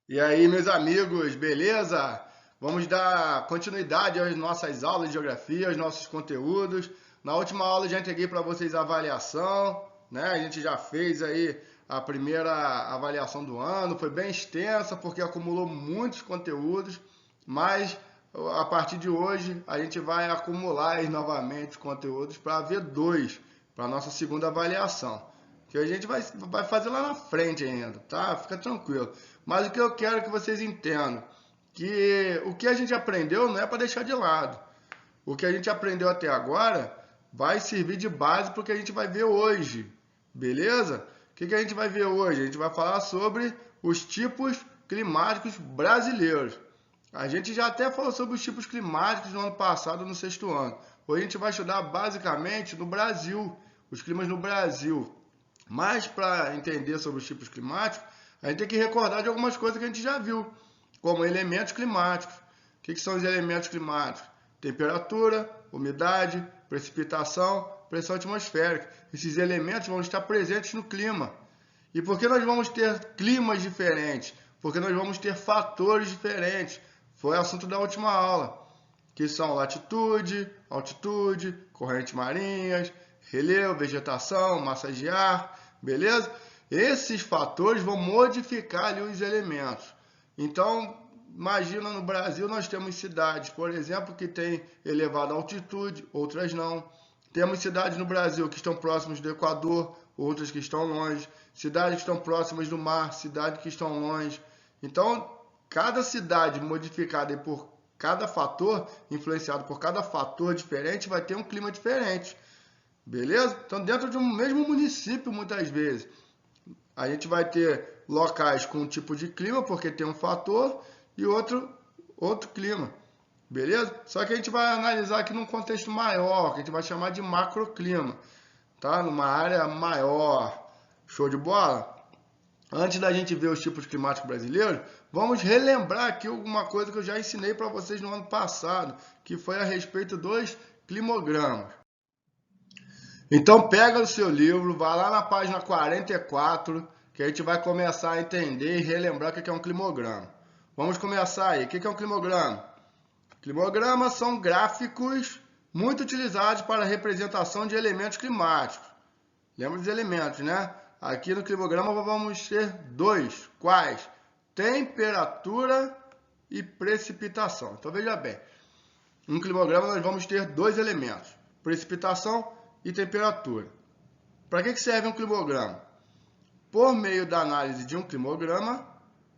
E aí, meus amigos, beleza? Vamos dar continuidade às nossas aulas de geografia, aos nossos conteúdos. Na última aula eu já entreguei para vocês a avaliação, né? A gente já fez aí a primeira avaliação do ano, foi bem extensa porque acumulou muitos conteúdos, mas a partir de hoje a gente vai acumular aí novamente conteúdos para a V2, para a nossa segunda avaliação, que a gente vai fazer lá na frente ainda, tá? Fica tranquilo. Mas o que eu quero que vocês entendam, que o que a gente aprendeu não é para deixar de lado. O que a gente aprendeu até agora vai servir de base para o que a gente vai ver hoje, beleza? O que a gente vai ver hoje? A gente vai falar sobre os tipos climáticos brasileiros. A gente já até falou sobre os tipos climáticos no ano passado, no sexto ano. Hoje a gente vai estudar basicamente no Brasil, os climas no Brasil. Mas para entender sobre os tipos climáticos, a gente tem que recordar de algumas coisas que a gente já viu, como elementos climáticos. O que são os elementos climáticos? Temperatura, umidade, precipitação, pressão atmosférica. Esses elementos vão estar presentes no clima. E por que nós vamos ter climas diferentes? Porque nós vamos ter fatores diferentes. Foi assunto da última aula, que são latitude, altitude, correntes marinhas, relevo, vegetação, massa de ar, beleza? Esses fatores vão modificar ali os elementos. Então, imagina no Brasil nós temos cidades, por exemplo, que têm elevada altitude, outras não. Temos cidades no Brasil que estão próximas do Equador, outras que estão longe. Cidades que estão próximas do mar, cidades que estão longe. Então, cada cidade modificada por cada fator, influenciado por cada fator diferente, vai ter um clima diferente. Beleza? Então, dentro de um mesmo município, muitas vezes, a gente vai ter locais com um tipo de clima, porque tem um fator, e outro clima. Beleza? Só que a gente vai analisar aqui num contexto maior, que a gente vai chamar de macroclima, tá? Numa área maior. Show de bola? Antes da gente ver os tipos climáticos brasileiros, vamos relembrar aqui alguma coisa que eu já ensinei para vocês no ano passado, que foi a respeito dos climogramas. Então pega o seu livro, vai lá na página 44, que a gente vai começar a entender e relembrar o que é um climograma. Vamos começar aí. O que é um climograma? Climogramas são gráficos muito utilizados para a representação de elementos climáticos. Lembra dos elementos, né? Aqui no climograma vamos ter dois. Quais? Temperatura e precipitação. Então veja bem, no climograma nós vamos ter dois elementos, precipitação e temperatura. Para que serve um climograma? Por meio da análise de um climograma,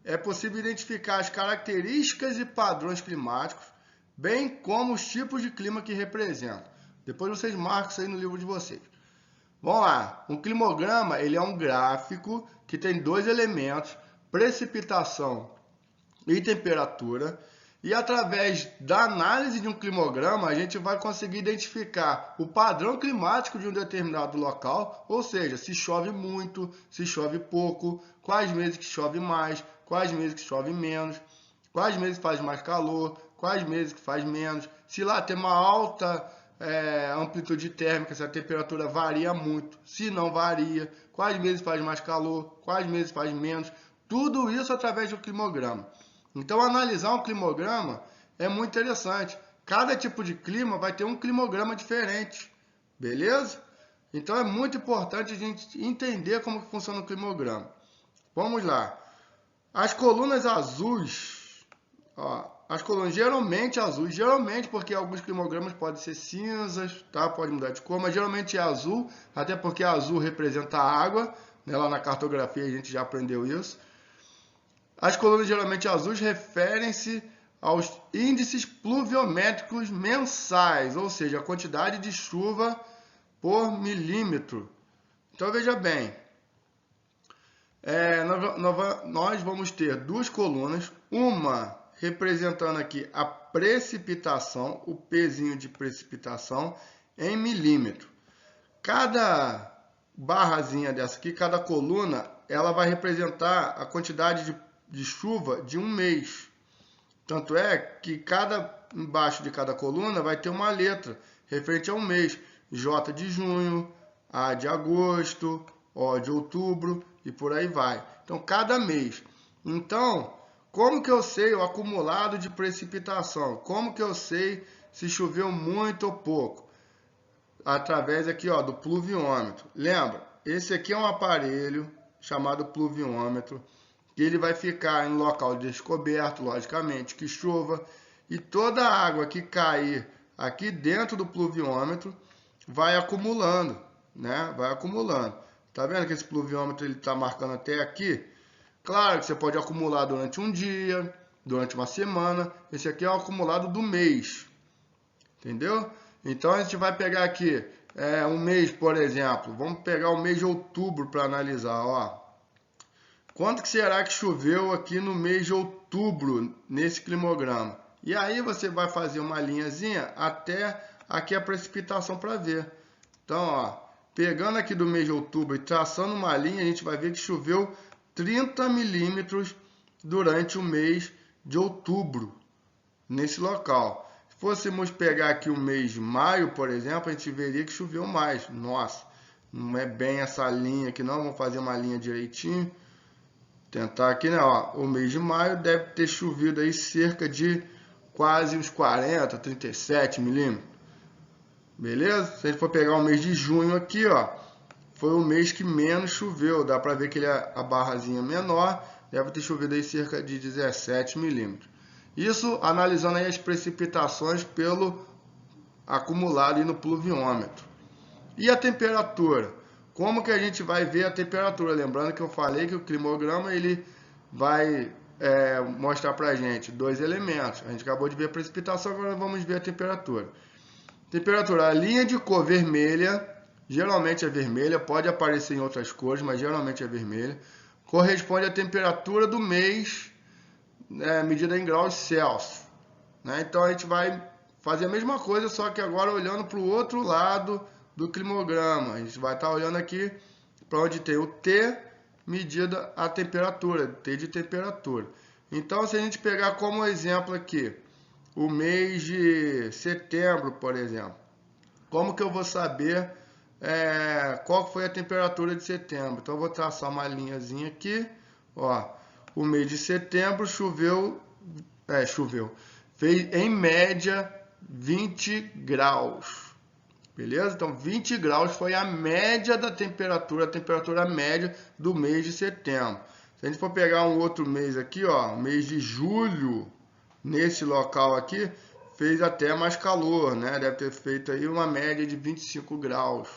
é possível identificar as características e padrões climáticos, bem como os tipos de clima que representam. Depois vocês marcam isso aí no livro de vocês. Vamos lá, um climograma ele é um gráfico que tem dois elementos, precipitação e temperatura, e através da análise de um climograma a gente vai conseguir identificar o padrão climático de um determinado local, ou seja, se chove muito, se chove pouco, quais meses que chove mais, quais meses que chove menos, quais meses faz mais calor, quais meses que faz menos, se lá tem uma alta amplitude térmica, se a temperatura varia muito, se não varia, quais meses faz mais calor, quais meses faz menos, tudo isso através do climograma. Então, analisar um climograma é muito interessante. Cada tipo de clima vai ter um climograma diferente, beleza? Então, é muito importante a gente entender como que funciona o climograma. Vamos lá. As colunas azuis, ó, as colunas geralmente azuis, geralmente porque alguns climogramas podem ser cinzas, tá? Pode mudar de cor, mas geralmente é azul, até porque azul representa a água, né? Lá na cartografia a gente já aprendeu isso. As colunas geralmente azuis referem-se aos índices pluviométricos mensais, ou seja, a quantidade de chuva por milímetro. Então veja bem, nós vamos ter duas colunas, uma representando aqui a precipitação, o Pzinho de precipitação em milímetro. Cada barrazinha dessa aqui, cada coluna, ela vai representar a quantidade de chuva de um mês. Tanto é que embaixo de cada coluna vai ter uma letra referente a um mês. J de junho, A de agosto, O de outubro e por aí vai. Então, cada mês. Então, como que eu sei o acumulado de precipitação? Como que eu sei se choveu muito ou pouco? Através aqui, ó, do pluviômetro. Lembra, esse aqui é um aparelho chamado pluviômetro, que ele vai ficar em local descoberto, logicamente, que chova, e toda a água que cair aqui dentro do pluviômetro vai acumulando, né? Vai acumulando. Tá vendo que esse pluviômetro ele está marcando até aqui? Claro que você pode acumular durante um dia, durante uma semana. Esse aqui é o acumulado do mês, entendeu? Então a gente vai pegar aqui um mês, por exemplo. Vamos pegar o mês de outubro para analisar, ó. Quanto que será que choveu aqui no mês de outubro, nesse climograma? E aí você vai fazer uma linhazinha até aqui a precipitação para ver. Então, ó, pegando aqui do mês de outubro e traçando uma linha, a gente vai ver que choveu 30 milímetros durante o mês de outubro, nesse local. Se fôssemos pegar aqui o mês de maio, por exemplo, a gente veria que choveu mais. Nossa, não é bem essa linha aqui não, vamos fazer uma linha direitinho. Tentar aqui, né? Ó, o mês de maio deve ter chovido aí cerca de quase uns 40, 37 milímetros. Beleza? Se a gente for pegar o mês de junho aqui, ó, foi o mês que menos choveu. Dá pra ver que a barrazinha menor deve ter chovido aí cerca de 17 milímetros. Isso analisando aí as precipitações pelo acumulado aí no pluviômetro. E a temperatura? Como que a gente vai ver a temperatura? Lembrando que eu falei que o climograma ele vai mostrar pra gente dois elementos. A gente acabou de ver a precipitação, agora vamos ver a temperatura. Temperatura, a linha de cor vermelha, geralmente é vermelha, pode aparecer em outras cores, mas geralmente é vermelha, corresponde à temperatura do mês, medida em graus Celsius. Né? Então a gente vai fazer a mesma coisa, só que agora olhando para o outro lado do climograma. A gente vai estar olhando aqui para onde tem o T, medida a temperatura, T de temperatura. Então, se a gente pegar como exemplo aqui, o mês de setembro, por exemplo, como que eu vou saber qual foi a temperatura de setembro? Então, eu vou traçar uma linhazinha aqui, ó, o mês de setembro choveu, fez em média 20 graus. Beleza? Então, 20 graus foi a média da temperatura, a temperatura média do mês de setembro. Se a gente for pegar um outro mês aqui, ó, mês de julho, nesse local aqui, fez até mais calor, né? Deve ter feito aí uma média de 25 graus.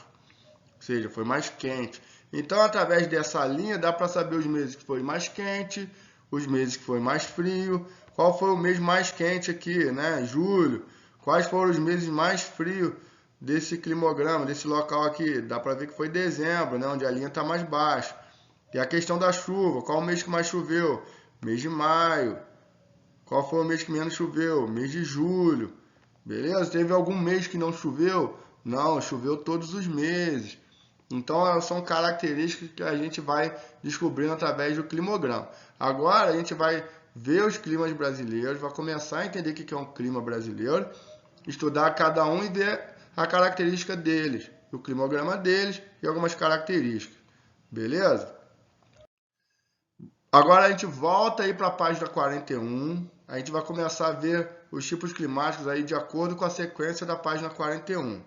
Ou seja, foi mais quente. Então, através dessa linha, dá para saber os meses que foi mais quente, os meses que foi mais frio. Qual foi o mês mais quente aqui, né? Julho. Quais foram os meses mais frios desse climograma, desse local aqui? Dá para ver que foi dezembro, né, onde a linha está mais baixa. E a questão da chuva, qual o mês que mais choveu? Mês de maio. Qual foi o mês que menos choveu? Mês de julho. Beleza? Teve algum mês que não choveu? Não, choveu todos os meses. Então, são características que a gente vai descobrindo através do climograma. Agora, a gente vai ver os climas brasileiros, vai começar a entender o que é um clima brasileiro, estudar cada um e ver a característica deles, o climograma deles e algumas características. Beleza? Agora a gente volta aí para a página 41. A gente vai começar a ver os tipos climáticos aí de acordo com a sequência da página 41. O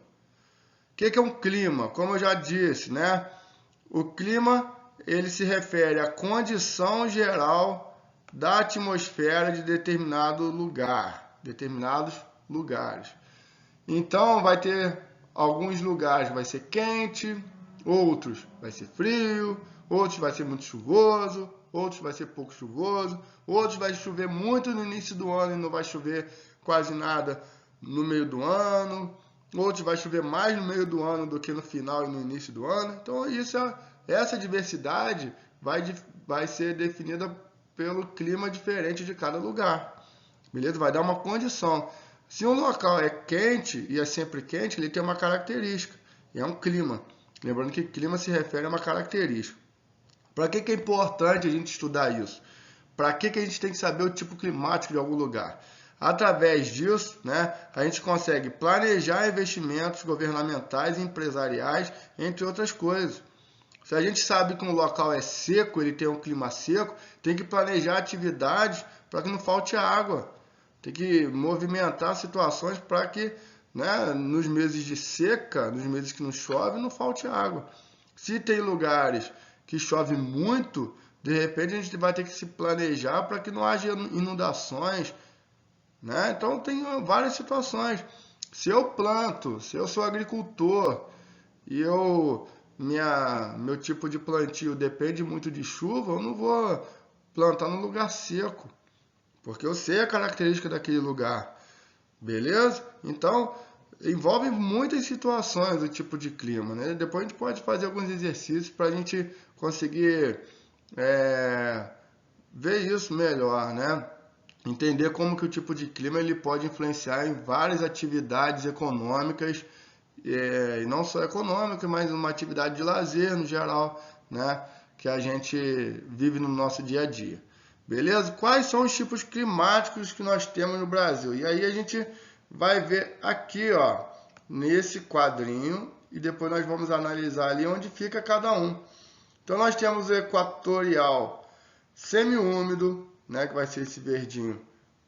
que é um clima? Como eu já disse, né? O clima ele se refere à condição geral da atmosfera de determinado lugar, determinados lugares. Então, vai ter alguns lugares vai ser quente, outros vai ser frio, outros vai ser muito chuvoso, outros vai ser pouco chuvoso, outros vai chover muito no início do ano e não vai chover quase nada no meio do ano, outros vai chover mais no meio do ano do que no final e no início do ano. Então, essa diversidade vai ser definida pelo clima diferente de cada lugar. Beleza? Vai dar uma condição. Se um local é quente e é sempre quente, ele tem uma característica, e é um clima. Lembrando que clima se refere a uma característica. Para que é importante a gente estudar isso? Para que a gente tem que saber o tipo climático de algum lugar? Através disso, né, a gente consegue planejar investimentos governamentais e empresariais, entre outras coisas. Se a gente sabe que um local é seco, ele tem um clima seco, tem que planejar atividades para que não falte água. Tem que movimentar situações para que, né, nos meses de seca, nos meses que não chove, não falte água. Se tem lugares que chove muito, de repente a gente vai ter que se planejar para que não haja inundações, né? Então tem várias situações. Se eu planto, se eu sou agricultor e meu tipo de plantio depende muito de chuva, eu não vou plantar no lugar seco, porque eu sei a característica daquele lugar, beleza? Então envolve muitas situações o tipo de clima, né? Depois a gente pode fazer alguns exercícios para a gente conseguir ver isso melhor, né? Entender como que o tipo de clima ele pode influenciar em várias atividades econômicas, e não só econômicas, mas uma atividade de lazer no geral, né? Que a gente vive no nosso dia a dia. Beleza? Quais são os tipos climáticos que nós temos no Brasil? E aí a gente vai ver aqui, ó, nesse quadrinho, e depois nós vamos analisar ali onde fica cada um. Então nós temos o equatorial semiúmido, né, que vai ser esse verdinho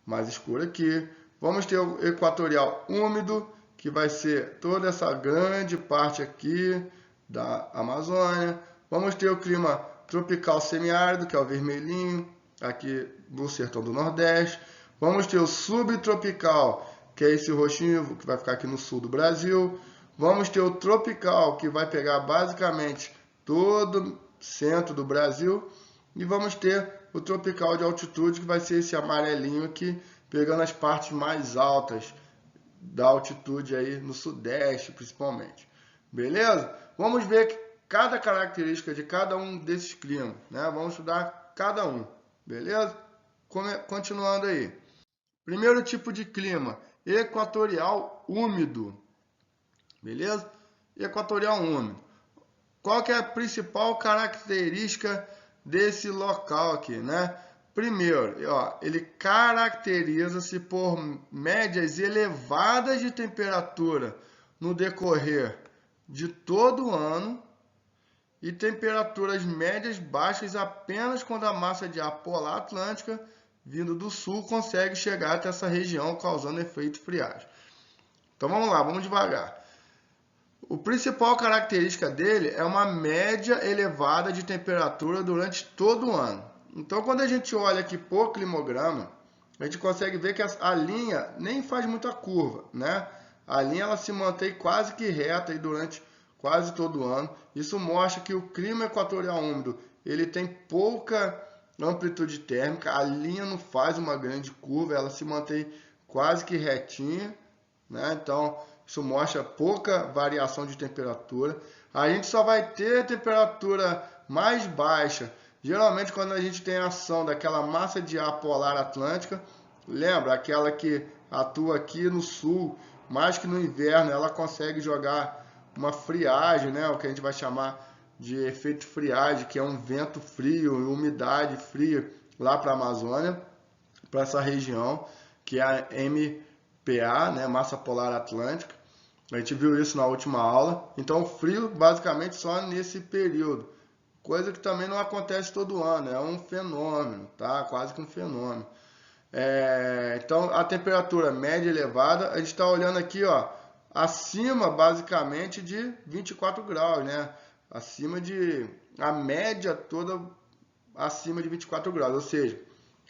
mais escuro aqui. Vamos ter o equatorial úmido, que vai ser toda essa grande parte aqui da Amazônia. Vamos ter o clima tropical semiárido, que é o vermelhinho, aqui no sertão do Nordeste. Vamos ter o subtropical, que é esse roxinho, que vai ficar aqui no sul do Brasil. Vamos ter o tropical, que vai pegar basicamente todo o centro do Brasil. E vamos ter o tropical de altitude, que vai ser esse amarelinho aqui, pegando as partes mais altas da altitude aí no sudeste, principalmente. Beleza? Vamos ver cada característica de cada um desses climas, né? Vamos estudar cada um. Beleza? Continuando aí. Primeiro tipo de clima, equatorial úmido. Beleza? Equatorial úmido. Qual que é a principal característica desse local aqui, né? Primeiro, ó, ele caracteriza-se por médias elevadas de temperatura no decorrer de todo o ano e temperaturas médias baixas apenas quando a massa de ar polar atlântica vindo do sul consegue chegar até essa região, causando efeito friagem. Então vamos lá, vamos devagar. A principal característica dele é uma média elevada de temperatura durante todo o ano. Então, quando a gente olha aqui por climograma, a gente consegue ver que a linha nem faz muita curva, né? A linha ela se mantém quase que reta aí durante quase todo o ano. Isso mostra que o clima equatorial úmido ele tem pouca amplitude térmica, a linha não faz uma grande curva, ela se mantém quase que retinha, né? Então, isso mostra pouca variação de temperatura. A gente só vai ter temperatura mais baixa, geralmente quando a gente tem a ação daquela massa de ar polar atlântica. Lembra? Aquela que atua aqui no sul, mais que no inverno, ela consegue jogar uma friagem, né? O que a gente vai chamar de efeito friagem, que é um vento frio e umidade fria lá para a Amazônia, para essa região, que é a MPA, né? Massa polar atlântica. A gente viu isso na última aula. Então, frio basicamente só nesse período. Coisa que também não acontece todo ano. É um fenômeno, tá? Quase que um fenômeno. Então, a temperatura média elevada, a gente está olhando aqui, ó, acima basicamente de 24 graus, né? Acima de... A média toda acima de 24 graus. Ou seja,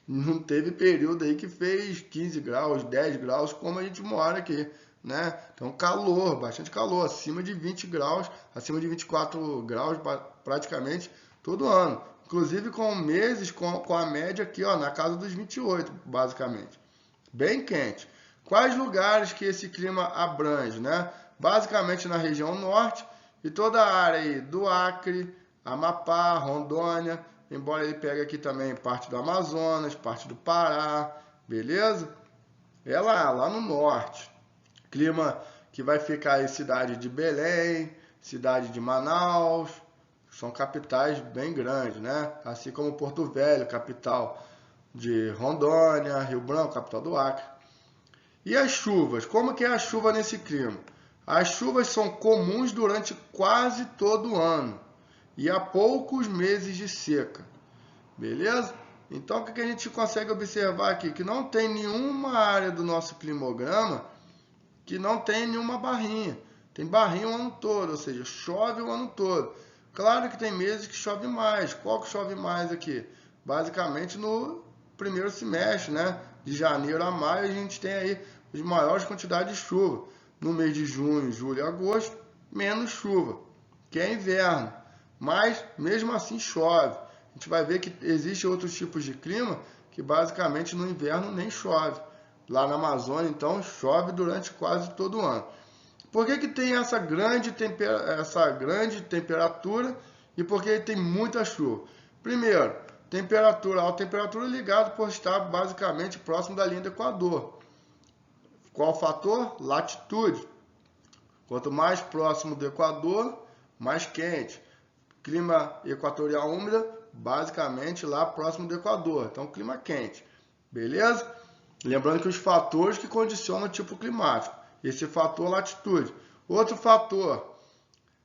não teve período aí que fez 15 graus, 10 graus, como a gente mora aqui, né? Então, calor, bastante calor, acima de 20 graus, acima de 24 graus praticamente todo ano. Inclusive com meses com a média aqui, ó, na casa dos 28, basicamente. Bem quente. Quais lugares que esse clima abrange, né? Basicamente na região norte e toda a área aí do Acre, Amapá, Rondônia, embora ele pegue aqui também parte do Amazonas, parte do Pará, beleza? É lá no norte. Clima que vai ficar aí cidade de Belém, cidade de Manaus, são capitais bem grandes, né? Assim como Porto Velho, capital de Rondônia, Rio Branco, capital do Acre. E as chuvas? Como que é a chuva nesse clima? As chuvas são comuns durante quase todo o ano. e há poucos meses de seca. Beleza? Então, o que a gente consegue observar aqui? Que não tem nenhuma área do nosso climograma que não tem nenhuma barrinha. Tem barrinha o ano todo, ou seja, chove o ano todo. Claro que tem meses que chove mais. Qual que chove mais aqui? Basicamente no primeiro semestre, né? De janeiro a maio, a gente tem aí as maiores quantidades de chuva. No mês de junho, julho e agosto, menos chuva, que é inverno. Mas, mesmo assim, chove. A gente vai ver que existem outros tipos de clima que basicamente no inverno nem chove. Lá na Amazônia, então, chove durante quase todo o ano. Por que tem essa grande temperatura e por que tem muita chuva? Primeiro, alta temperatura ligada por estar basicamente próximo da linha do Equador. Qual o fator? Latitude. Quanto mais próximo do Equador, mais quente. Clima equatorial úmido, basicamente lá próximo do Equador. Então, clima quente. Beleza? Lembrando que os fatores que condicionam o tipo climático. Esse fator, latitude. Outro fator,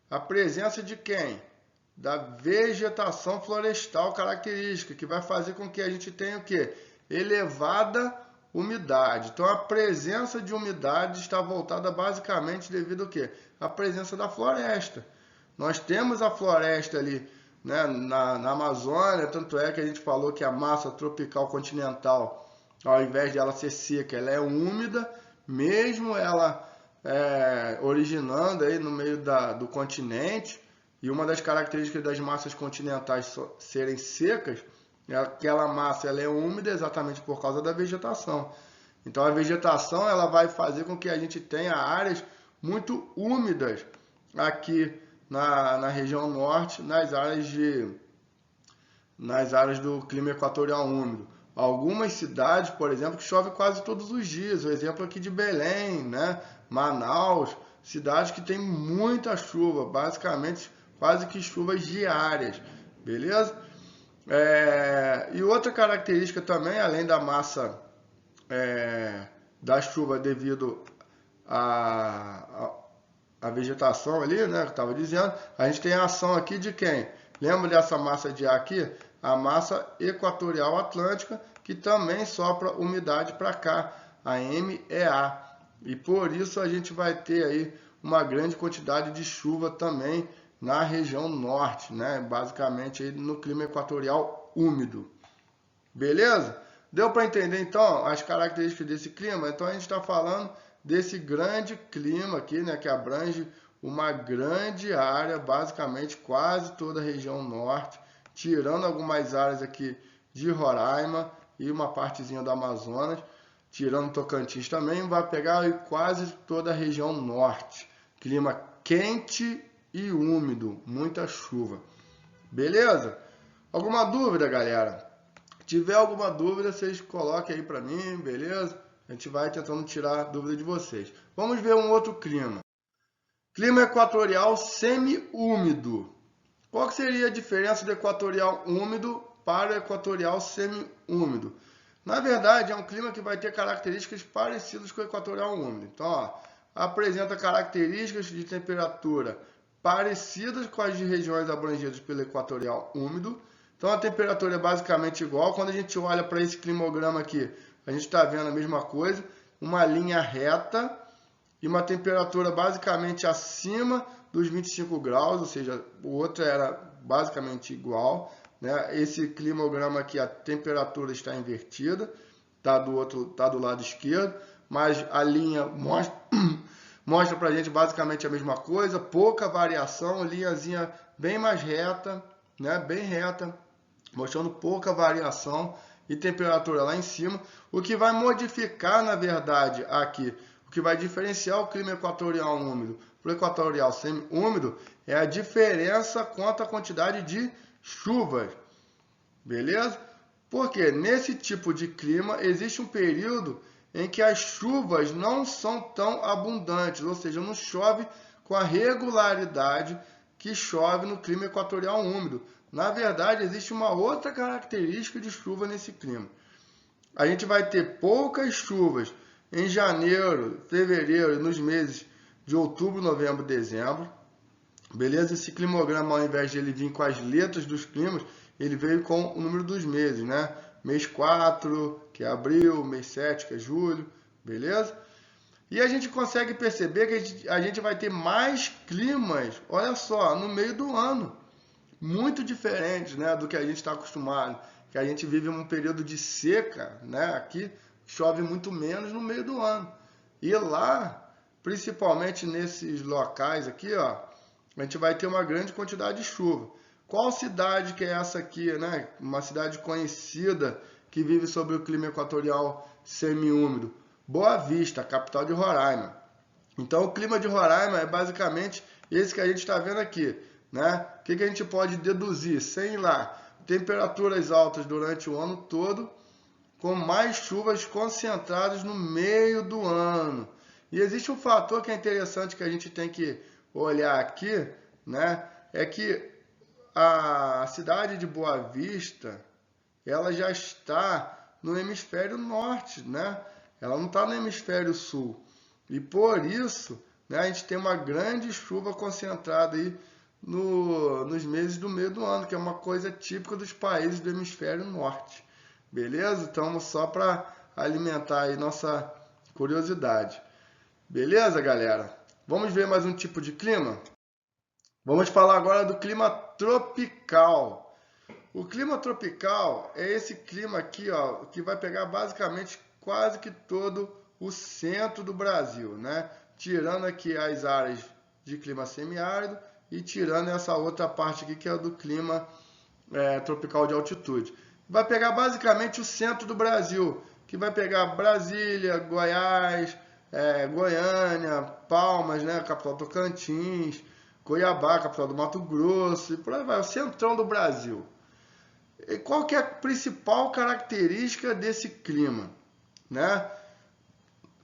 a presença de quem? Da vegetação florestal característica, que vai fazer com que a gente tenha o quê? Elevada umidade. Então, a presença de umidade está voltada basicamente devido ao quê? A presença da floresta. Nós temos a floresta ali, né, na Amazônia, tanto é que a gente falou que a massa tropical continental, ao invés de ela ser seca, ela é úmida, mesmo ela originando aí no meio do continente. E uma das características das massas continentais serem secas é que aquela massa ela é úmida exatamente por causa da vegetação. Então a vegetação ela vai fazer com que a gente tenha áreas muito úmidas aqui na região norte, nas áreas do clima equatorial úmido. Algumas cidades, por exemplo, que chove quase todos os dias. O exemplo aqui de Belém, né? Manaus, cidades que tem muita chuva, basicamente quase que chuvas diárias, beleza? E outra característica também, além da massa da chuva devido à vegetação ali, né, que eu estava dizendo, a gente tem a ação aqui de quem? Lembra dessa massa de ar aqui? A massa equatorial atlântica, que também sopra umidade para cá, a MEA. E por isso a gente vai ter aí uma grande quantidade de chuva também na região norte, né? Basicamente aí no clima equatorial úmido. Beleza? Deu para entender então as características desse clima? Então a gente está falando desse grande clima aqui, né? Que abrange uma grande área, basicamente quase toda a região norte, tirando algumas áreas aqui de Roraima e uma partezinha do Amazonas, tirando Tocantins também, vai pegar quase toda a região norte. Clima quente e úmido, muita chuva. Beleza? Alguma dúvida, galera? Se tiver alguma dúvida, vocês coloquem aí para mim, beleza? A gente vai tentando tirar a dúvida de vocês. Vamos ver um outro clima. Clima equatorial semi-úmido. Qual que seria a diferença do equatorial úmido para o equatorial semi-úmido? Na verdade, é um clima que vai ter características parecidas com o equatorial úmido. Então, ó, apresenta características de temperatura parecidas com as de regiões abrangidas pelo equatorial úmido. Então, a temperatura é basicamente igual. Quando a gente olha para esse climograma aqui, a gente está vendo a mesma coisa, uma linha reta e uma temperatura basicamente acima dos 25 graus, ou seja, o outro era basicamente igual, né? Esse climograma aqui, a temperatura está invertida, tá do lado esquerdo, mas a linha mostra para a gente basicamente a mesma coisa, pouca variação, linhazinha bem mais reta, né? Bem reta, mostrando pouca variação e temperatura lá em cima, o que vai modificar, na verdade, aqui, o que vai diferenciar o clima equatorial úmido para o equatorial semi-úmido é a diferença quanto à quantidade de chuvas, beleza? Porque nesse tipo de clima existe um período em que as chuvas não são tão abundantes, ou seja, não chove com a regularidade que chove no clima equatorial úmido. Na verdade, existe uma outra característica de chuva nesse clima. A gente vai ter poucas chuvas em janeiro, fevereiro e nos meses de outubro, novembro, dezembro. Beleza? Esse climograma, ao invés de ele vir com as letras dos climas, ele veio com o número dos meses, né? Mês 4, que é abril, mês 7, que é julho, beleza? E a gente consegue perceber que a gente vai ter mais climas, olha só, no meio do ano. Muito diferentes, né, do que a gente está acostumado. Que a gente vive um período de seca, né? Aqui chove muito menos no meio do ano. E lá, principalmente nesses locais aqui, ó, a gente vai ter uma grande quantidade de chuva. Qual cidade que é essa aqui, né? Uma cidade conhecida que vive sob o clima equatorial semiúmido. Boa Vista, capital de Roraima. Então, o clima de Roraima é basicamente esse que a gente está vendo aqui, né? O que a gente pode deduzir? Sem ir lá, temperaturas altas durante o ano todo, com mais chuvas concentradas no meio do ano. E existe um fator que é interessante que a gente tem que olhar aqui, né? É que a cidade de Boa Vista, ela já está no hemisfério norte, né? Ela não está no hemisfério sul. E por isso, né, a gente tem uma grande chuva concentrada aí nos meses do meio do ano, que é uma coisa típica dos países do hemisfério norte. Beleza? Então, só para alimentar aí nossa curiosidade. Beleza, galera? Vamos ver mais um tipo de clima? Vamos falar agora do clima tropical. O clima tropical é esse clima aqui, ó, que vai pegar basicamente quase que todo o centro do Brasil, né? Tirando aqui as áreas de clima semiárido e tirando essa outra parte aqui que é do clima tropical de altitude. Vai pegar basicamente o centro do Brasil, que vai pegar Brasília, Goiás, Goiânia, Palmas, né? Capital Tocantins, Cuiabá, capital do Mato Grosso, e por aí vai, o centrão do Brasil. E qual que é a principal característica desse clima, né?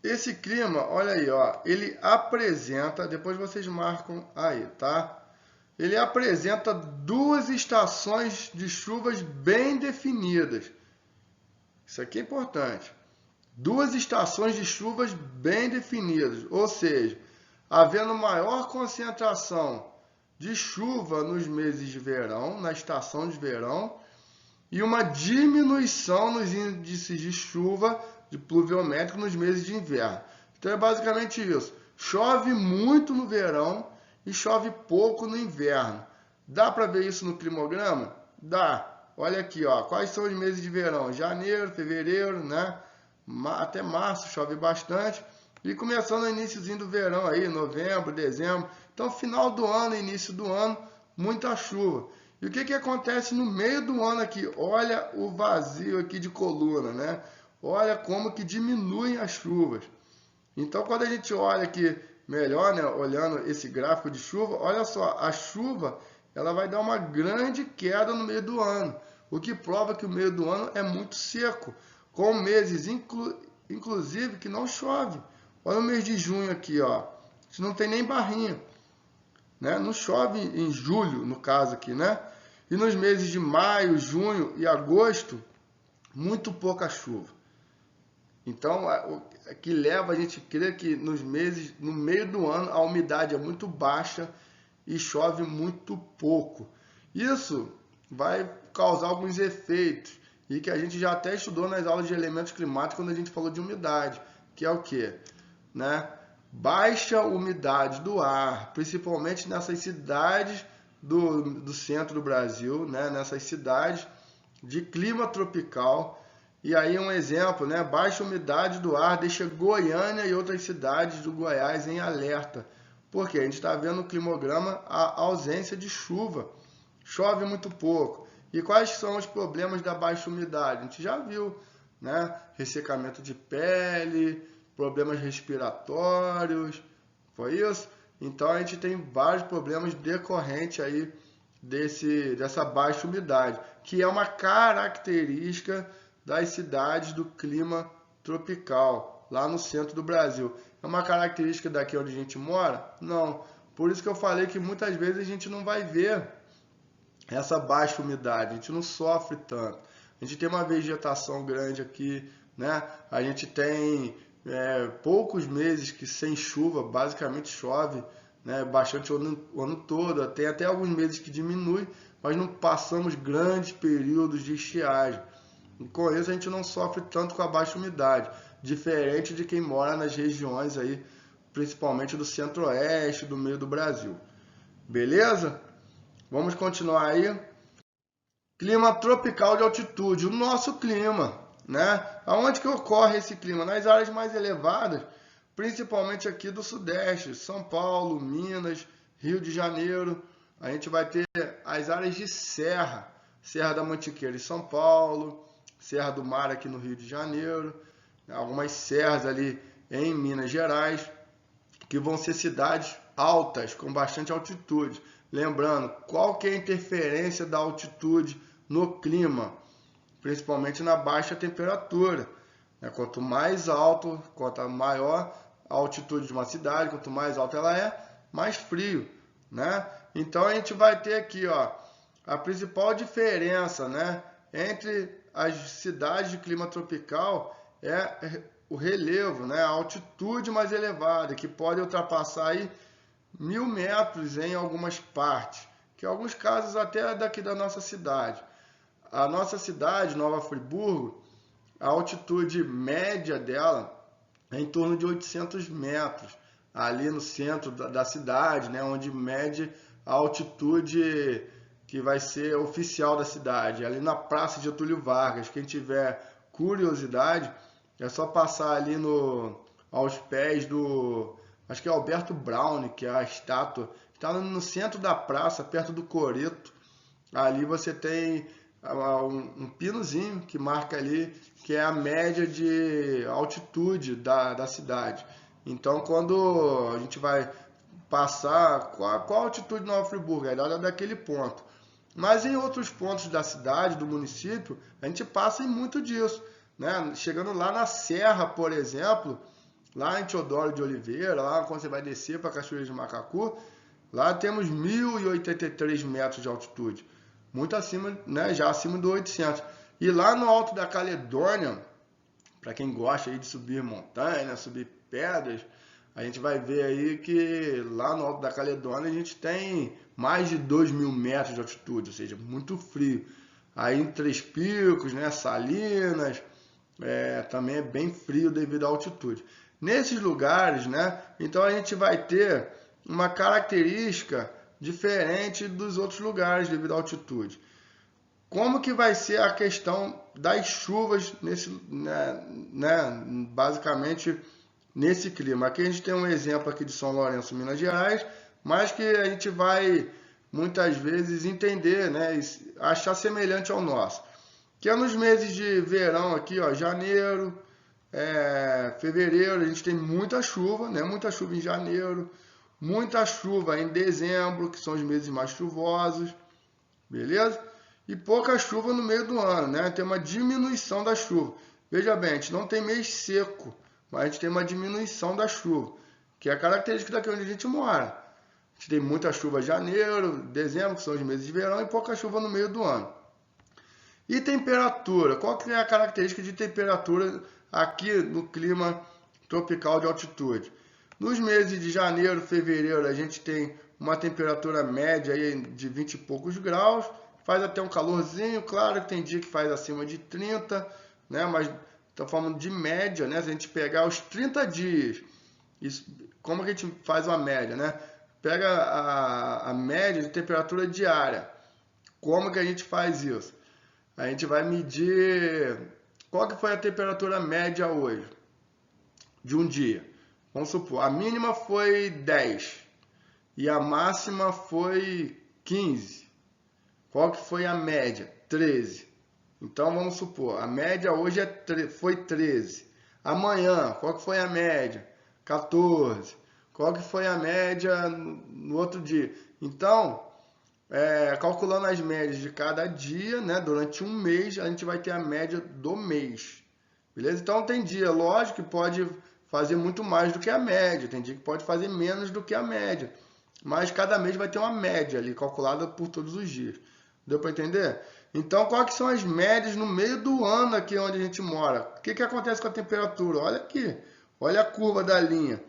Esse clima, olha aí, ó, ele apresenta, depois vocês marcam aí, tá? Ele apresenta duas estações de chuvas bem definidas. Isso aqui é importante. Duas estações de chuvas bem definidas, ou seja, havendo maior concentração de chuva nos meses de verão, na estação de verão, e uma diminuição nos índices de chuva de pluviométrico nos meses de inverno. Então é basicamente isso. Chove muito no verão e chove pouco no inverno. Dá para ver isso no climograma? Dá. Olha aqui, ó. Quais são os meses de verão? Janeiro, fevereiro, né? Até março chove bastante. E começando no iníciozinho do verão aí, novembro, dezembro. Então, final do ano, início do ano, muita chuva. E o que acontece no meio do ano aqui? Olha o vazio aqui de coluna, né? Olha como que diminuem as chuvas. Então, quando a gente olha aqui melhor, né, olhando esse gráfico de chuva, olha só, a chuva ela vai dar uma grande queda no meio do ano, o que prova que o meio do ano é muito seco, com meses, inclusive, que não chove. Olha o mês de junho aqui, ó, a gente não tem nem barrinha. Né? Não chove em julho, no caso aqui, né? E nos meses de maio, junho e agosto, muito pouca chuva. Então, o que leva a gente a crer que nos meses, no meio do ano, a umidade é muito baixa e chove muito pouco. Isso vai causar alguns efeitos e que a gente já até estudou nas aulas de elementos climáticos quando a gente falou de umidade, que é o quê? Né? Baixa umidade do ar, principalmente nessas cidades do centro do Brasil, né? Nessas cidades de clima tropical. E aí um exemplo, né? Baixa umidade do ar deixa Goiânia e outras cidades do Goiás em alerta. Porque a gente está vendo no climograma a ausência de chuva. Chove muito pouco. E quais são os problemas da baixa umidade? A gente já viu, né? Ressecamento de pele, problemas respiratórios, foi isso? Então a gente tem vários problemas decorrentes aí dessa baixa umidade, que é uma característica das cidades do clima tropical, lá no centro do Brasil. É uma característica daqui onde a gente mora? Não. Por isso que eu falei que muitas vezes a gente não vai ver essa baixa umidade, a gente não sofre tanto. A gente tem uma vegetação grande aqui, né? A gente tem poucos meses que sem chuva, basicamente chove, né, bastante o ano todo, tem até alguns meses que diminui, mas não passamos grandes períodos de estiagem. E com isso a gente não sofre tanto com a baixa umidade, diferente de quem mora nas regiões aí, principalmente do centro-oeste, do meio do Brasil. Beleza? Vamos continuar aí. Clima tropical de altitude, o nosso clima, né? Aonde que ocorre esse clima? Nas áreas mais elevadas, principalmente aqui do Sudeste, São Paulo, Minas, Rio de Janeiro. A gente vai ter as áreas de serra, Serra da Mantiqueira em São Paulo, Serra do Mar aqui no Rio de Janeiro, algumas serras ali em Minas Gerais, que vão ser cidades altas, com bastante altitude. Lembrando, qual que é a interferência da altitude no clima? Principalmente na baixa temperatura. Quanto mais alto, quanto maior a altitude de uma cidade, quanto mais alta ela é, mais frio, né? Então a gente vai ter aqui, ó, a principal diferença, né, entre as cidades de clima tropical é o relevo, né, a altitude mais elevada, que pode ultrapassar aí 1.000 metros em algumas partes, que em alguns casos até daqui da nossa cidade. A nossa cidade, Nova Friburgo, a altitude média dela é em torno de 800 metros, ali no centro da cidade, né, onde mede a altitude que vai ser oficial da cidade, ali na Praça de Getúlio Vargas. Quem tiver curiosidade, é só passar ali aos pés do, acho que é Alberto Brown, que é a estátua, está no centro da praça, perto do Coreto. Ali você tem um pinozinho que marca ali, que é a média de altitude da cidade. Então, quando a gente vai passar, qual a altitude de Nova Friburgo? É dada daquele ponto. Mas em outros pontos da cidade, do município, a gente passa em muito disso, né? Chegando lá na Serra, por exemplo, lá em Teodoro de Oliveira, lá quando você vai descer para Cachoeira de Macacu, lá temos 1.083 metros de altitude, muito acima, né? Já acima do 800. E lá no alto da Caledônia, para quem gosta aí de subir montanhas, subir pedras, a gente vai ver aí que lá no alto da Caledônia a gente tem mais de 2.000 metros de altitude, ou seja, muito frio. Aí em Três Picos, né, Salinas, também é bem frio devido à altitude. Nesses lugares, né, então a gente vai ter uma característica diferente dos outros lugares devido à altitude. Como que vai ser a questão das chuvas basicamente nesse clima? Aqui a gente tem um exemplo aqui de São Lourenço, Minas Gerais, mas que a gente vai muitas vezes entender, né, achar semelhante ao nosso. Que é nos meses de verão aqui, ó, janeiro, fevereiro, a gente tem muita chuva, né, muita chuva em janeiro, muita chuva em dezembro, que são os meses mais chuvosos, beleza? E pouca chuva no meio do ano, né? Tem uma diminuição da chuva. Veja bem, a gente não tem mês seco, mas a gente tem uma diminuição da chuva, que é a característica daqui onde a gente mora. A gente tem muita chuva em janeiro, dezembro, que são os meses de verão, e pouca chuva no meio do ano. E temperatura? Qual que é a característica de temperatura aqui no clima tropical de altitude? Nos meses de janeiro, fevereiro, a gente tem uma temperatura média aí de 20 e poucos graus, faz até um calorzinho, claro que tem dia que faz acima de 30, né? Mas estou falando de média, né? Se a gente pegar os 30 dias, como que a gente faz uma média, né? Pega a média de temperatura diária. Como que a gente faz isso? A gente vai medir qual que foi a temperatura média hoje, de um dia. Vamos supor, a mínima foi 10 e a máxima foi 15. Qual que foi a média? 13. Então vamos supor, a média hoje foi 13. Amanhã, qual que foi a média? 14. Qual que foi a média no outro dia? Então, calculando as médias de cada dia, né, durante um mês, a gente vai ter a média do mês. Beleza? Então tem dia, lógico, que pode fazer muito mais do que a média, tem dia que pode fazer menos do que a média. Mas cada mês vai ter uma média ali, calculada por todos os dias. Deu para entender? Então, quais são as médias no meio do ano aqui onde a gente mora? O que acontece com a temperatura? Olha aqui, olha a curva da linha,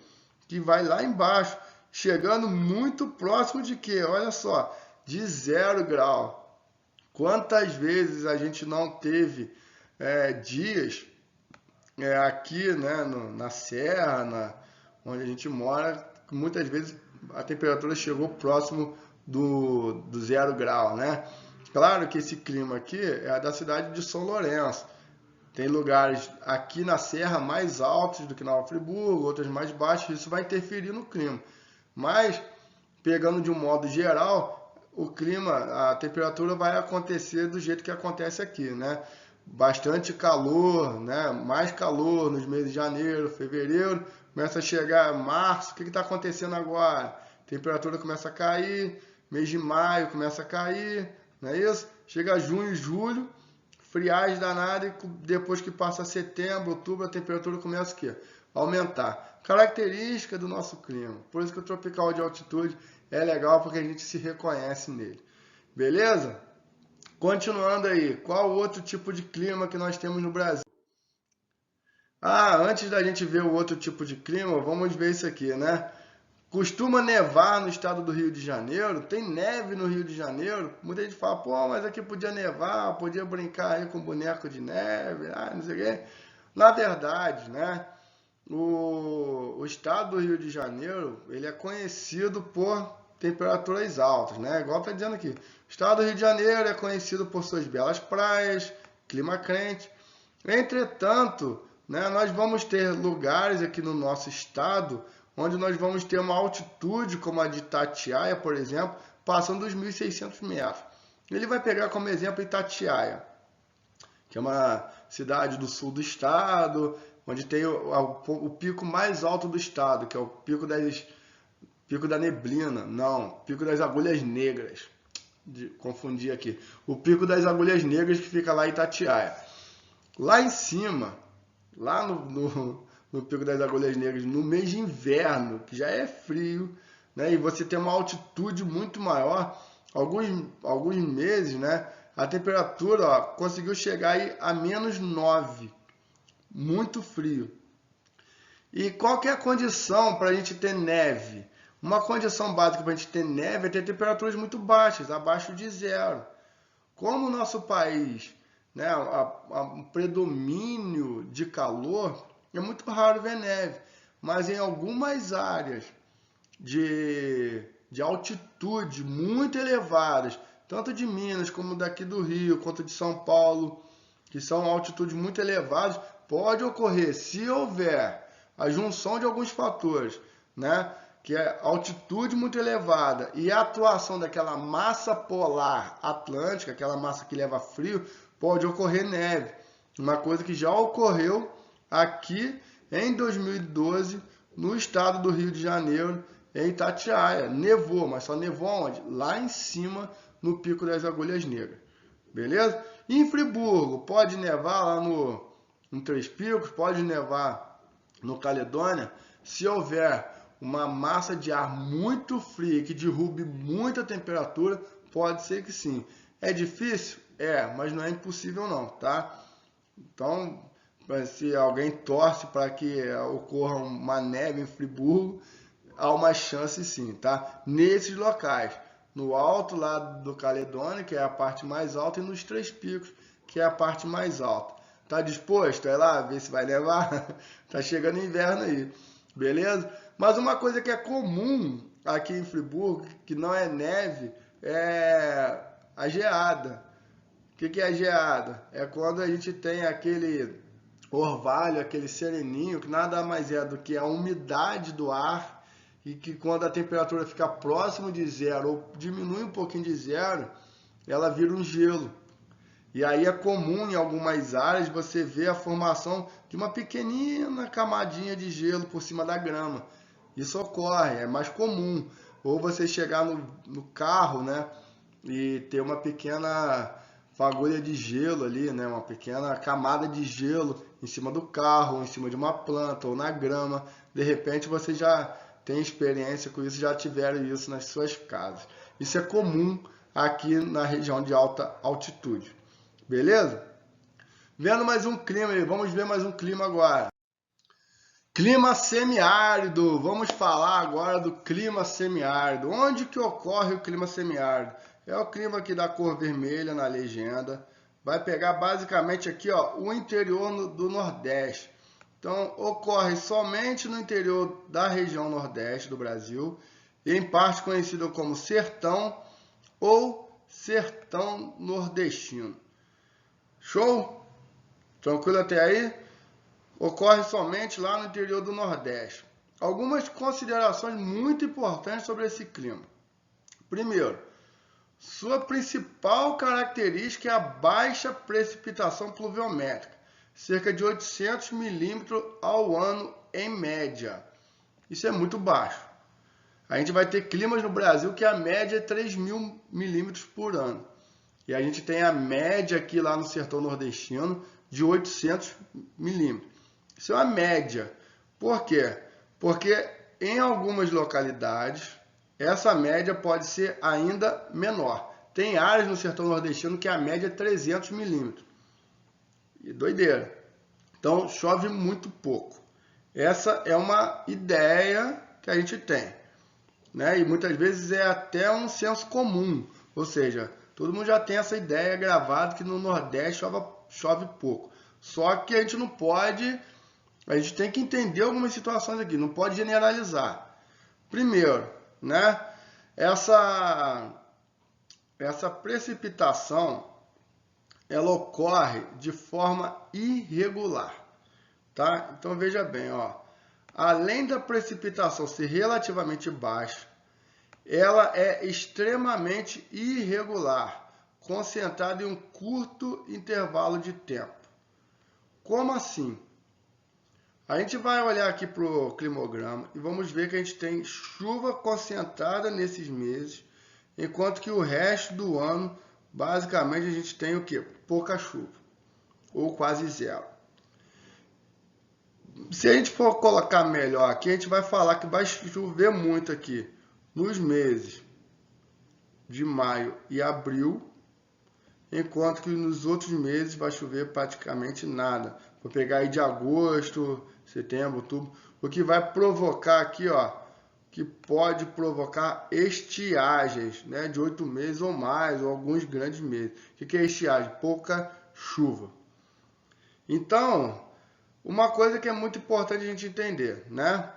que vai lá embaixo. chegando muito próximo de quê? Olha só, de 0 grau. Quantas vezes a gente não teve dias aqui, né, na serra, onde a gente mora, muitas vezes a temperatura chegou próximo do 0 grau, né? Claro que esse clima aqui é da cidade de São Lourenço. Tem lugares aqui na serra mais altos do que na Friburgo, outros mais baixos, isso vai interferir no clima. Mas, pegando de um modo geral, o clima, a temperatura vai acontecer do jeito que acontece aqui, né? Bastante calor, né? Mais calor nos meses de janeiro, fevereiro, começa a chegar março, o que está acontecendo agora? A temperatura começa a cair, mês de maio começa a cair, não é isso? Chega junho, julho, friagem danada, e depois que passa setembro, outubro, a temperatura começa o quê? A aumentar. Característica do nosso clima. Por isso que o tropical de altitude é legal, porque a gente se reconhece nele. Beleza? Continuando aí, qual outro tipo de clima que nós temos no Brasil? Antes da gente ver o outro tipo de clima, vamos ver isso aqui, né? Costuma nevar no estado do Rio de Janeiro, tem neve no Rio de Janeiro. Muita gente fala, pô, mas aqui podia nevar, podia brincar aí com boneco de neve, não sei o quê. Na verdade, né, o estado do Rio de Janeiro, ele é conhecido por temperaturas altas, né? Igual tá dizendo aqui. O estado do Rio de Janeiro é conhecido por suas belas praias, clima quente. Entretanto, né, nós vamos ter lugares aqui no nosso estado onde nós vamos ter uma altitude, como a de Itatiaia, por exemplo, passando dos 1.600 metros. Ele vai pegar como exemplo Itatiaia, que é uma cidade do sul do estado, onde tem o pico mais alto do estado, que é o pico da neblina, não, pico das agulhas negras, confundi aqui, o pico das agulhas negras que fica lá em Itatiaia. Lá em cima, lá no Pico das Agulhas Negras, no mês de inverno, que já é frio, né? E você tem uma altitude muito maior, alguns meses, né? A temperatura conseguiu chegar aí a -9, muito frio. E qual que é a condição para a gente ter neve? Uma condição básica para a gente ter neve é ter temperaturas muito baixas, abaixo de 0. Como o nosso país, né, um predomínio de calor, é muito raro ver neve, mas em algumas áreas de altitude muito elevadas, tanto de Minas como daqui do Rio, quanto de São Paulo, que são altitudes muito elevadas, pode ocorrer, se houver a junção de alguns fatores, né, que é altitude muito elevada e a atuação daquela massa polar atlântica, aquela massa que leva frio, pode ocorrer neve. Uma coisa que já ocorreu aqui em 2012, no estado do Rio de Janeiro, em Itatiaia. Nevou, mas só nevou onde? Lá em cima, no Pico das Agulhas Negras. Beleza? E em Friburgo, pode nevar lá no Três Picos, pode nevar no Caledônia, se houver uma massa de ar muito fria que derrube muita temperatura, pode ser que sim. É difícil? Mas não é impossível não, tá? Então, se alguém torce para que ocorra uma neve em Friburgo, há uma chance sim, tá? Nesses locais, no alto lá do Caledônia, que é a parte mais alta, e nos Três Picos, que é a parte mais alta. Tá disposto? É lá, ver se vai nevar? Tá chegando inverno aí, beleza? Mas uma coisa que é comum aqui em Friburgo, que não é neve, é a geada. O que é a geada? É quando a gente tem aquele orvalho, aquele sereninho, que nada mais é do que a umidade do ar, e que quando a temperatura fica próximo de 0 ou diminui um pouquinho de 0, ela vira um gelo. E aí é comum em algumas áreas você ver a formação de uma pequenina camadinha de gelo por cima da grama. Isso ocorre, é mais comum. Ou você chegar no carro, né, e ter uma pequena fagulha de gelo ali, né, uma pequena camada de gelo em cima do carro, ou em cima de uma planta, ou na grama. De repente você já tem experiência com isso, já tiveram isso nas suas casas. Isso é comum aqui na região de alta altitude. Beleza? Vendo mais um clima aí, vamos ver mais um clima agora. Clima semiárido, vamos falar agora do clima semiárido. Onde que ocorre o clima semiárido? É o clima aqui da cor vermelha na legenda. Vai pegar basicamente aqui, ó, o interior do Nordeste. Então, ocorre somente no interior da região Nordeste do Brasil, em parte conhecido como sertão ou sertão nordestino. Show? Tranquilo até aí? Ocorre somente lá no interior do Nordeste. Algumas considerações muito importantes sobre esse clima. Primeiro, sua principal característica é a baixa precipitação pluviométrica, cerca de 800 milímetros ao ano em média. Isso é muito baixo. A gente vai ter climas no Brasil que a média é 3.000 milímetros por ano. E a gente tem a média aqui lá no sertão nordestino de 800 milímetros. Isso é uma média. Por quê? Porque em algumas localidades, essa média pode ser ainda menor. Tem áreas no sertão nordestino que a média é 300 milímetros. E doideira. Então, chove muito pouco. Essa é uma ideia que a gente tem, né? E muitas vezes é até um senso comum. Ou seja, todo mundo já tem essa ideia gravada que no Nordeste chove pouco. Só que a gente não pode... A gente tem que entender algumas situações aqui, não pode generalizar. Primeiro, né, essa precipitação, ela ocorre de forma irregular, tá? Então veja bem, ó, além da precipitação ser relativamente baixa, ela é extremamente irregular, concentrada em um curto intervalo de tempo. Como assim? A gente vai olhar aqui para o climograma e vamos ver que a gente tem chuva concentrada nesses meses, enquanto que o resto do ano, basicamente, a gente tem o quê? Pouca chuva, ou quase zero. Se a gente for colocar melhor aqui, a gente vai falar que vai chover muito aqui nos meses de maio e abril, enquanto que nos outros meses vai chover praticamente nada. Vou pegar aí de agosto, setembro, outubro, o que vai provocar aqui, ó, que pode provocar estiagens, né, de 8 meses ou mais, ou alguns grandes meses. O que é estiagem? Pouca chuva. Então, uma coisa que é muito importante a gente entender, né?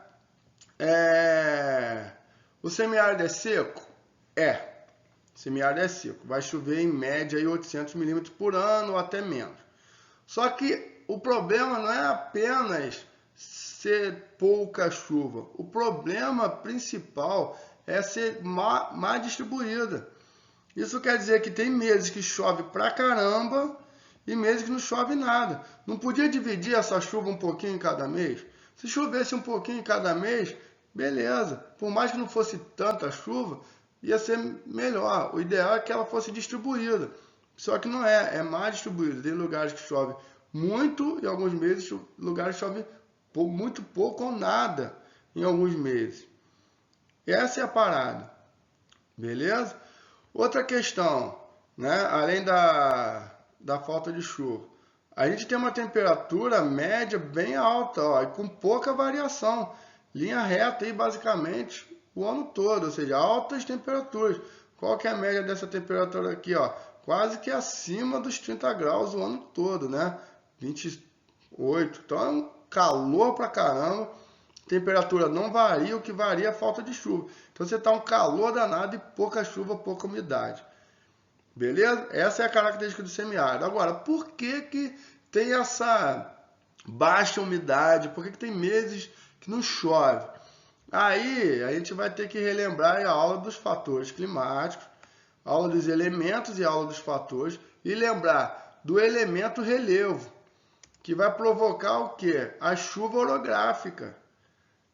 O semiárido é seco? É. Semiárido é seco. Vai chover em média aí 800 milímetros por ano ou até menos. Só que o problema não é apenas ser pouca chuva. O problema principal é ser má distribuída. Isso quer dizer que tem meses que chove pra caramba e meses que não chove nada. Não podia dividir essa chuva um pouquinho em cada mês? Se chovesse um pouquinho em cada mês, beleza. Por mais que não fosse tanta chuva, ia ser melhor. O ideal é que ela fosse distribuída. Só que não é, é má distribuída. Tem lugares que chove muito e alguns meses lugares chove muito pouco ou nada em alguns meses. Essa é a parada. Beleza? Outra questão, né? Além da falta de chuva. A gente tem uma temperatura média bem alta, ó, e com pouca variação. Linha reta aí basicamente o ano todo, ou seja, altas temperaturas. Qual que é a média dessa temperatura aqui, ó? Quase que acima dos 30 graus o ano todo, né? 28. Então é um calor pra caramba. Temperatura não varia, o que varia é a falta de chuva. Então você tá um calor danado e pouca chuva, pouca umidade. Beleza? Essa é a característica do semiárido. Agora, por que que tem essa baixa umidade? Por que que tem meses que não chove? Aí a gente vai ter que relembrar a aula dos fatores climáticos, aula dos elementos e aula dos fatores, e lembrar do elemento relevo, que vai provocar o quê? A chuva orográfica.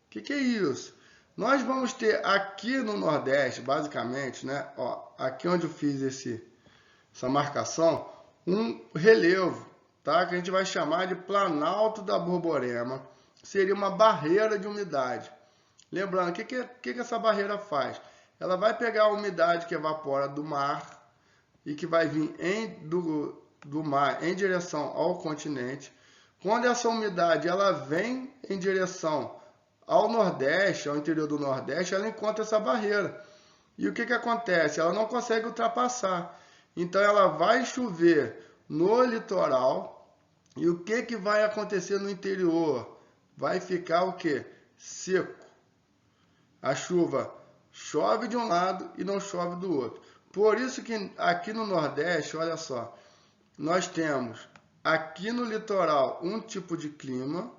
O que é isso? Nós vamos ter aqui no Nordeste, basicamente, né? Ó, aqui onde eu fiz essa marcação, um relevo, tá? Que a gente vai chamar de Planalto da Borborema. Seria uma barreira de umidade. Lembrando, o que essa barreira faz? Ela vai pegar a umidade que evapora do mar e que vai vir do mar em direção ao continente, Quando essa umidade ela vem em direção ao Nordeste, ao interior do Nordeste, ela encontra essa barreira. E o que acontece? Ela não consegue ultrapassar. Então ela vai chover no litoral. E o que vai acontecer no interior? Vai ficar o quê? Seco. A chuva chove de um lado e não chove do outro. Por isso que aqui no Nordeste, olha só, nós temos aqui no litoral um tipo de clima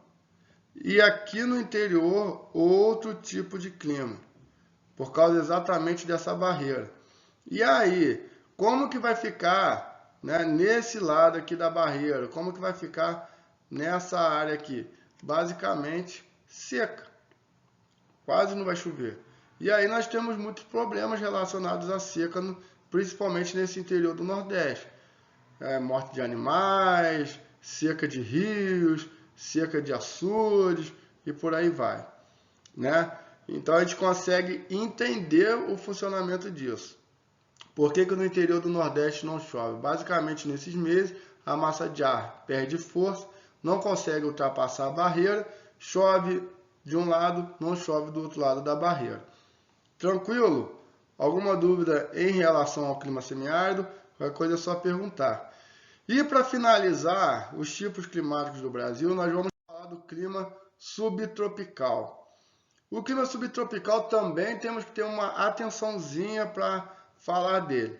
e aqui no interior outro tipo de clima, por causa exatamente dessa barreira. E aí, como que vai ficar, né, nesse lado aqui da barreira? Como que vai ficar nessa área aqui? Basicamente seca, quase não vai chover. E aí nós temos muitos problemas relacionados à seca, principalmente nesse interior do Nordeste. Morte de animais, seca de rios, seca de açudes e por aí vai, né? Então a gente consegue entender o funcionamento disso. Por que no interior do Nordeste não chove? Basicamente nesses meses a massa de ar perde força, não consegue ultrapassar a barreira, chove de um lado, não chove do outro lado da barreira. Tranquilo? Alguma dúvida em relação ao clima semiárido? Qualquer coisa é só perguntar. E para finalizar os tipos climáticos do Brasil, nós vamos falar do clima subtropical. O clima subtropical também temos que ter uma atençãozinha para falar dele,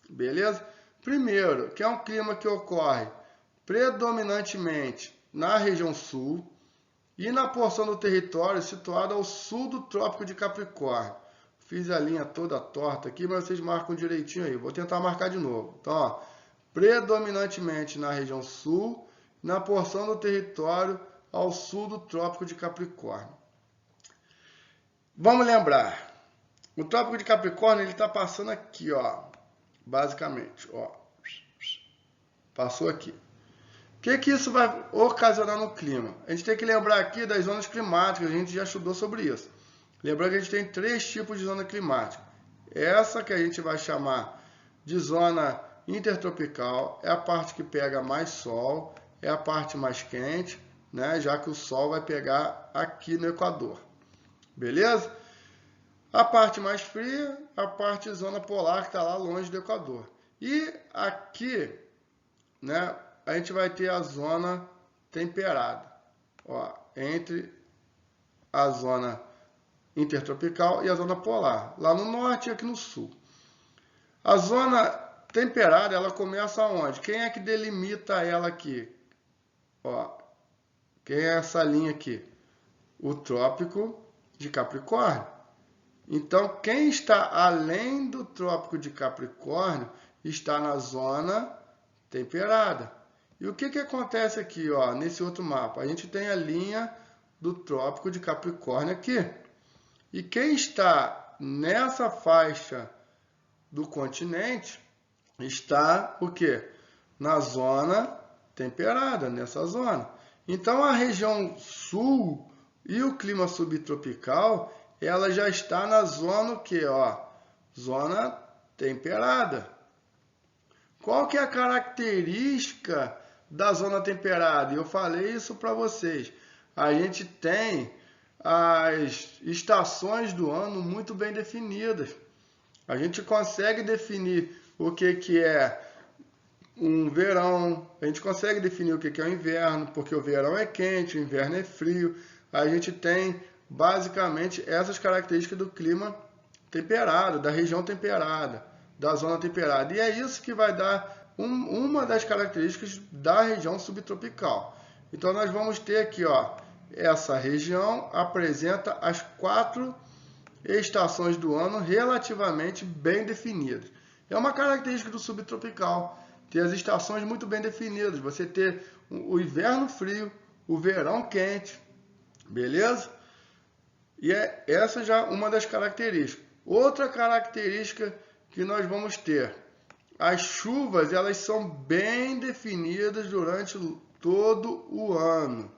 beleza? Primeiro, que é um clima que ocorre predominantemente na região sul e na porção do território situada ao sul do Trópico de Capricórnio. Fiz a linha toda torta aqui, mas vocês marcam direitinho aí. Vou tentar marcar de novo. Então, ó, predominantemente na região sul, na porção do território ao sul do Trópico de Capricórnio. Vamos lembrar, o Trópico de Capricórnio ele está passando aqui, ó, basicamente, ó, passou aqui. O que isso vai ocasionar no clima? A gente tem que lembrar aqui das zonas climáticas, a gente já estudou sobre isso. Lembrando que a gente tem 3 tipos de zona climática. Essa que a gente vai chamar de zona intertropical é a parte que pega mais sol, é a parte mais quente, né? Já que o sol vai pegar aqui no Equador. Beleza? A parte mais fria, a parte zona polar que está lá longe do Equador. E aqui, né, a gente vai ter a zona temperada, ó, entre a zona intertropical e a zona polar, lá no norte e aqui no sul. A zona temperada, ela começa onde? Quem é que delimita ela aqui? Ó, quem é essa linha aqui? O Trópico de Capricórnio. Então, quem está além do Trópico de Capricórnio está na zona temperada. E o que acontece aqui, ó, nesse outro mapa? A gente tem a linha do Trópico de Capricórnio aqui. E quem está nessa faixa do continente está o quê? Na zona temperada, nessa zona. Então a região sul e o clima subtropical, ela já está na zona o quê? Ó, zona temperada. Qual que é a característica da zona temperada? Eu falei isso para vocês. A gente tem as estações do ano muito bem definidas. A gente consegue definir o que é um verão, a gente consegue definir o que é o inverno, porque o verão é quente, o inverno é frio. A gente tem basicamente essas características do clima temperado, da região temperada, da zona temperada. E é isso que vai dar uma das características da região subtropical. Então nós vamos ter aqui, ó, essa região apresenta as 4 estações do ano relativamente bem definidas. É uma característica do subtropical, ter as estações muito bem definidas. Você ter o inverno frio, o verão quente, beleza? E essa já uma das características. Outra característica que nós vamos ter, as chuvas, elas são bem definidas durante todo o ano.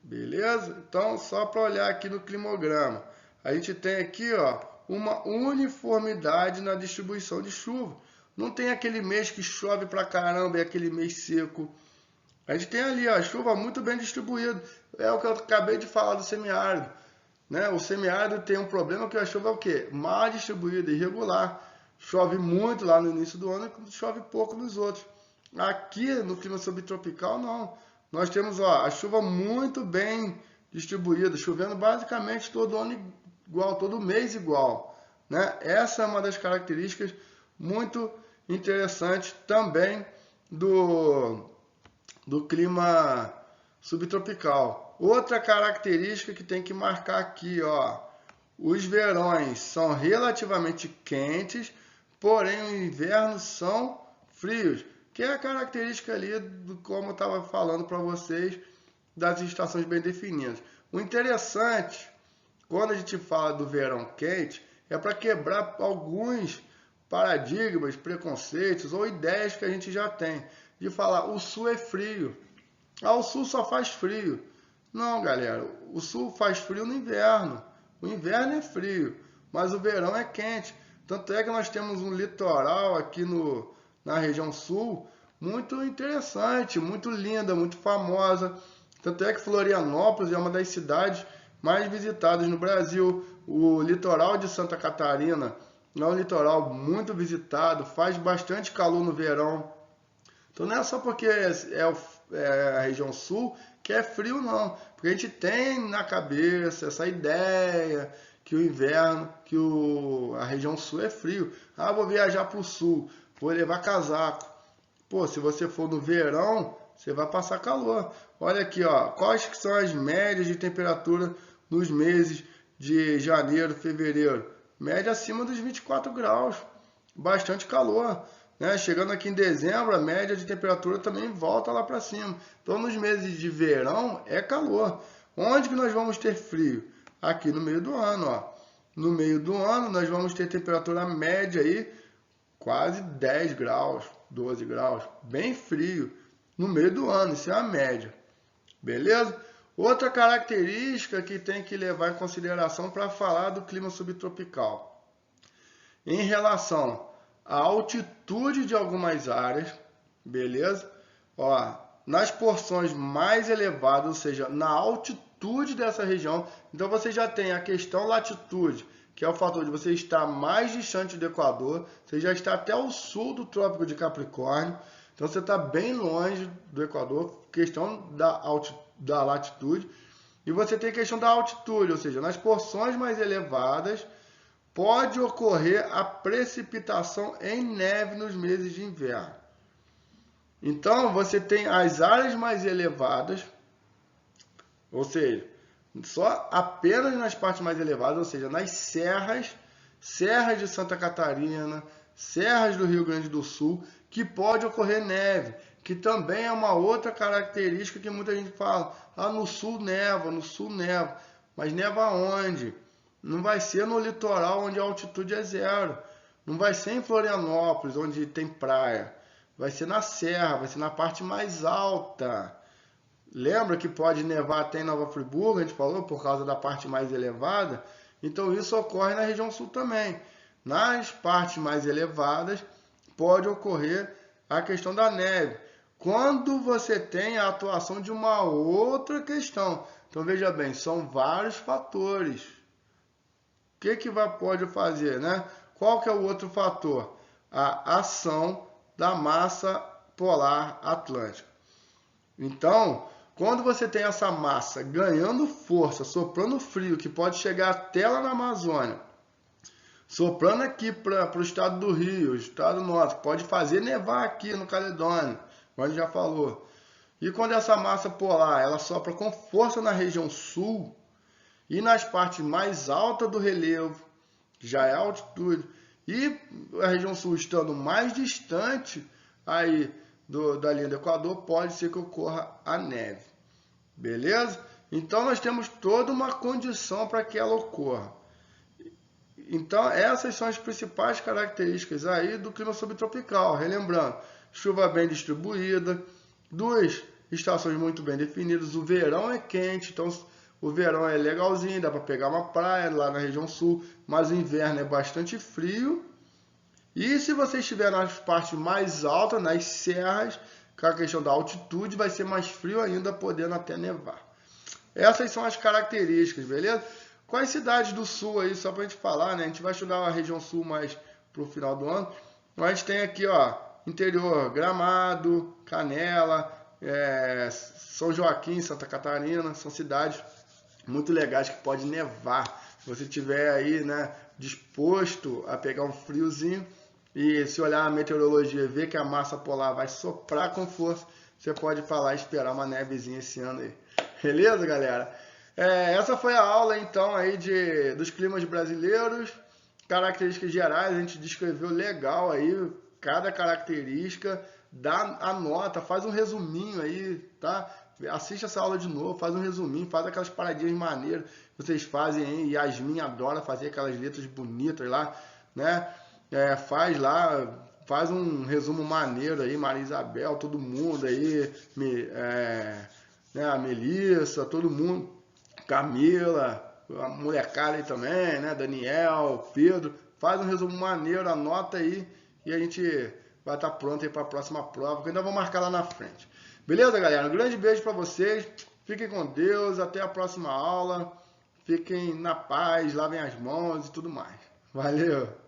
Beleza? Então, só para olhar aqui no climograma, a gente tem aqui, ó, uma uniformidade na distribuição de chuva. Não tem aquele mês que chove pra caramba e aquele mês seco. A gente tem ali a chuva muito bem distribuída. É o que eu acabei de falar do semiárido, né? O semiárido tem um problema que a chuva é o quê? Mal distribuída, irregular. Chove muito lá no início do ano e chove pouco nos outros. Aqui no clima subtropical, não. Nós temos a chuva muito bem distribuída, chovendo basicamente todo ano igual, todo mês igual, né? Essa é uma das características muito interessantes também do clima subtropical. Outra característica que tem que marcar aqui, ó, os verões são relativamente quentes, porém o inverno são frios, que é a característica ali do como eu estava falando para vocês das estações bem definidas. O interessante, quando a gente fala do verão quente, é para quebrar alguns paradigmas, preconceitos ou ideias que a gente já tem. De falar, o sul é frio. Ah, o sul só faz frio. Não, galera, o sul faz frio no inverno. O inverno é frio, mas o verão é quente. Tanto é que nós temos um litoral aqui na região sul muito interessante, muito linda, muito famosa. Tanto é que Florianópolis é uma das cidades mais visitadas no Brasil. O litoral de Santa Catarina é um litoral muito visitado, faz bastante calor no verão. Então não é só porque é a região sul que é frio, não. Porque a gente tem na cabeça essa ideia que o inverno, a região sul é frio. Ah, vou viajar para o sul, vou levar casaco. Pô, se você for no verão, você vai passar calor. Olha aqui, ó, quais que são as médias de temperatura nos meses de janeiro, fevereiro? Média acima dos 24 graus. Bastante calor. Né? Chegando aqui em dezembro, a média de temperatura também volta lá para cima. Então, nos meses de verão, é calor. Onde que nós vamos ter frio? Aqui no meio do ano, ó. No meio do ano, nós vamos ter temperatura média aí, quase 10 graus, 12 graus. Bem frio. No meio do ano, isso é a média. Beleza? Outra característica que tem que levar em consideração para falar do clima subtropical. Em relação a altitude de algumas áreas, beleza? Ó, nas porções mais elevadas, ou seja, na altitude dessa região, então você já tem a questão latitude, que é o fator de você estar mais distante do Equador, você já está até o sul do Trópico de Capricórnio, então você está bem longe do Equador, questão da latitude, e você tem a questão da altitude, ou seja, nas porções mais elevadas, pode ocorrer a precipitação em neve nos meses de inverno. Então, você tem as áreas mais elevadas, ou seja, só apenas nas partes mais elevadas, ou seja, nas serras de Santa Catarina, serras do Rio Grande do Sul, que pode ocorrer neve, que também é uma outra característica que muita gente fala, ah, no sul neva, mas neva onde? Não vai ser no litoral onde a altitude é zero. Não vai ser em Florianópolis, onde tem praia. Vai ser na serra, vai ser na parte mais alta. Lembra que pode nevar até em Nova Friburgo, a gente falou, por causa da parte mais elevada? Então isso ocorre na região sul também. Nas partes mais elevadas, pode ocorrer a questão da neve. Quando você tem a atuação de uma outra questão. Então veja bem, são vários fatores. O que pode fazer, né? Qual que é o outro fator? A ação da massa polar atlântica. Então, quando você tem essa massa ganhando força, soprando frio, que pode chegar até lá na Amazônia, soprando aqui para o estado do Rio, estado norte, pode fazer nevar aqui no Caledônia, como a gente já falou. E quando essa massa polar ela sopra com força na região sul, e nas partes mais altas do relevo, já é altitude, e a região sul estando mais distante aí da linha do Equador, pode ser que ocorra a neve. Beleza? Então nós temos toda uma condição para que ela ocorra. Então essas são as principais características aí do clima subtropical. Relembrando, chuva bem distribuída, duas estações muito bem definidas, o verão é quente, então o verão é legalzinho, dá para pegar uma praia lá na região sul, mas o inverno é bastante frio. E se você estiver nas partes mais altas, nas serras, com a questão da altitude, vai ser mais frio ainda, podendo até nevar. Essas são as características, beleza? Quais cidades do sul aí, só pra gente falar, né? A gente vai estudar a região sul mais pro final do ano. Então a gente tem aqui, ó, interior, Gramado, Canela, São Joaquim, Santa Catarina, são cidades muito legais que pode nevar. Se você tiver aí, né, disposto a pegar um friozinho e se olhar a meteorologia e ver que a massa polar vai soprar com força, você pode falar e esperar uma nevezinha esse ano aí. Beleza, galera? Essa foi a aula, então, aí dos climas brasileiros, características gerais, a gente descreveu legal aí, cada característica, dá a nota, faz um resuminho aí, tá? Assiste essa aula de novo, faz um resuminho, faz aquelas paradinhas maneiras que vocês fazem aí, Yasmin adora fazer aquelas letras bonitas lá, né? Faz lá, faz um resumo maneiro aí, Maria Isabel, todo mundo aí, né, a Melissa, todo mundo, Camila, a molecada aí também, né, Daniel, Pedro, faz um resumo maneiro, anota aí e a gente vai estar pronto aí para a próxima prova, que ainda vou marcar lá na frente. Beleza, galera? Um grande beijo para vocês, fiquem com Deus, até a próxima aula, fiquem na paz, lavem as mãos e tudo mais. Valeu!